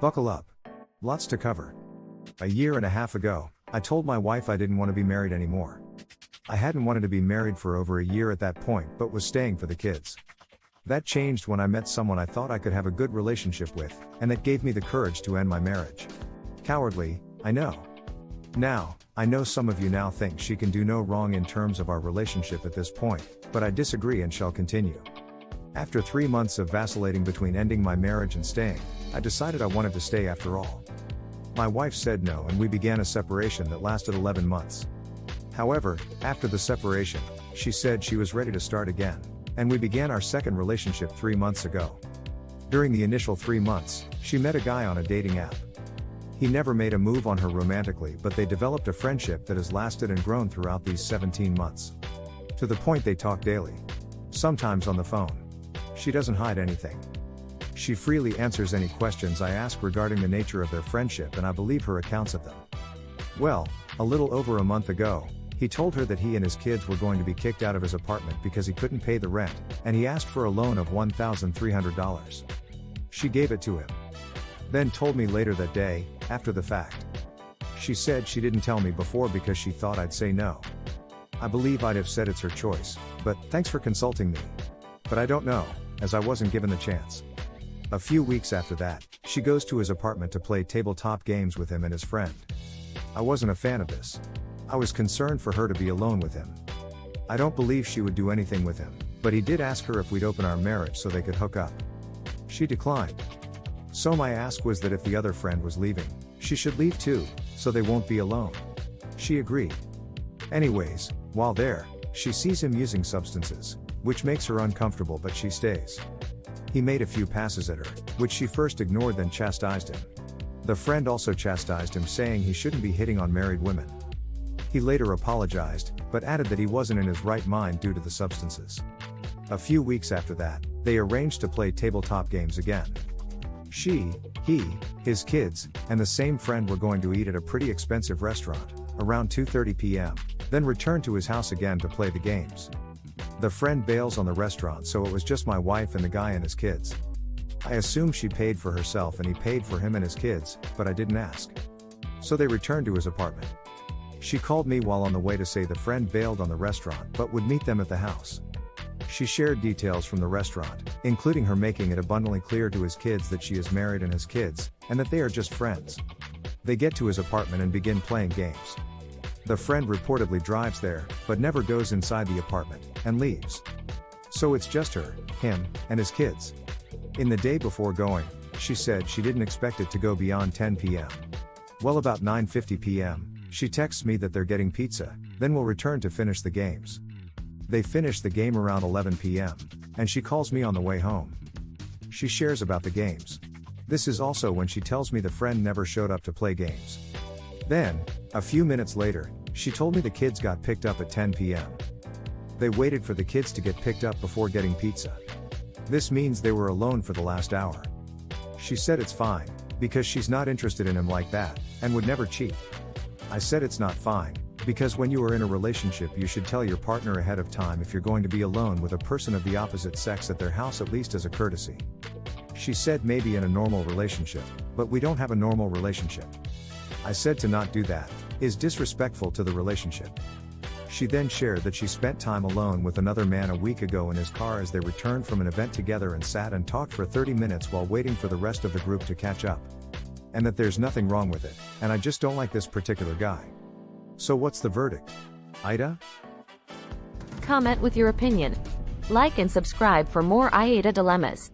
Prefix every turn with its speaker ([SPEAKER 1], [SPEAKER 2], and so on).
[SPEAKER 1] Buckle up. Lots to cover. A year and a half ago, I told my wife I didn't want to be married anymore. I hadn't wanted to be married for over a year at that point, but was staying for the kids. That changed when I met someone I thought I could have a good relationship with, and that gave me the courage to end my marriage. Cowardly, I know. Now, I know some of you now think she can do no wrong in terms of our relationship at this point, but I disagree and shall continue. After 3 months of vacillating between ending my marriage and staying, I decided I wanted to stay after all. My wife said no and we began a separation that lasted 11 months. However, after the separation, she said she was ready to start again, and we began our second relationship 3 months ago. During the initial 3 months, she met a guy on a dating app. He never made a move on her romantically, but they developed a friendship that has lasted and grown throughout these 17 months. To the point they talk daily. Sometimes on the phone. She doesn't hide anything. She freely answers any questions I ask regarding the nature of their friendship, and I believe her accounts of them. Well, a little over a month ago, he told her that he and his kids were going to be kicked out of his apartment because he couldn't pay the rent, and he asked for a loan of $1,300. She gave it to him. Then told me later that day, after the fact. She said she didn't tell me before because she thought I'd say no. I believe I'd have said it's her choice, but thanks for consulting me. But I don't know, as I wasn't given the chance. A few weeks after that, she goes to his apartment to play tabletop games with him and his friend. I wasn't a fan of this. I was concerned for her to be alone with him. I don't believe she would do anything with him, but he did ask her if we'd open our marriage so they could hook up. She declined. So my ask was that if the other friend was leaving, she should leave too, so they won't be alone. She agreed. Anyways, while there, she sees him using substances, which makes her uncomfortable, but she stays. He made a few passes at her, which she first ignored, then chastised him. The friend also chastised him, saying he shouldn't be hitting on married women. He later apologized, but added that he wasn't in his right mind due to the substances. A few weeks after that, they arranged to play tabletop games again. She, he, his kids, and the same friend were going to eat at a pretty expensive restaurant, around 2:30 p.m., then return to his house again to play the games. The friend bails on the restaurant, so it was just my wife and the guy and his kids. I assumed she paid for herself and he paid for him and his kids, but I didn't ask. So they returned to his apartment. She called me while on the way to say the friend bailed on the restaurant but would meet them at the house. She shared details from the restaurant, including her making it abundantly clear to his kids that she is married and has kids, and that they are just friends. They get to his apartment and begin playing games. The friend reportedly drives there, but never goes inside the apartment, and leaves. So it's just her, him, and his kids. In the day before going, she said she didn't expect it to go beyond 10 p.m. Well, about 9:50 p.m., she texts me that they're getting pizza, then will return to finish the games. They finish the game around 11 p.m., and she calls me on the way home. She shares about the games. This is also when she tells me the friend never showed up to play games. Then, a few minutes later, she told me the kids got picked up at 10 p.m. They waited for the kids to get picked up before getting pizza. This means they were alone for the last hour. She said it's fine, because she's not interested in him like that, and would never cheat. I said it's not fine, because when you are in a relationship you should tell your partner ahead of time if you're going to be alone with a person of the opposite sex at their house, at least as a courtesy. She said maybe in a normal relationship, but we don't have a normal relationship. I said to not do that is disrespectful to the relationship. She then shared that she spent time alone with another man a week ago in his car as they returned from an event together and sat and talked for 30 minutes while waiting for the rest of the group to catch up. And that there's nothing wrong with it, and I just don't like this particular guy. So what's the verdict? AITA?
[SPEAKER 2] Comment with your opinion. Like and subscribe for more AITA dilemmas.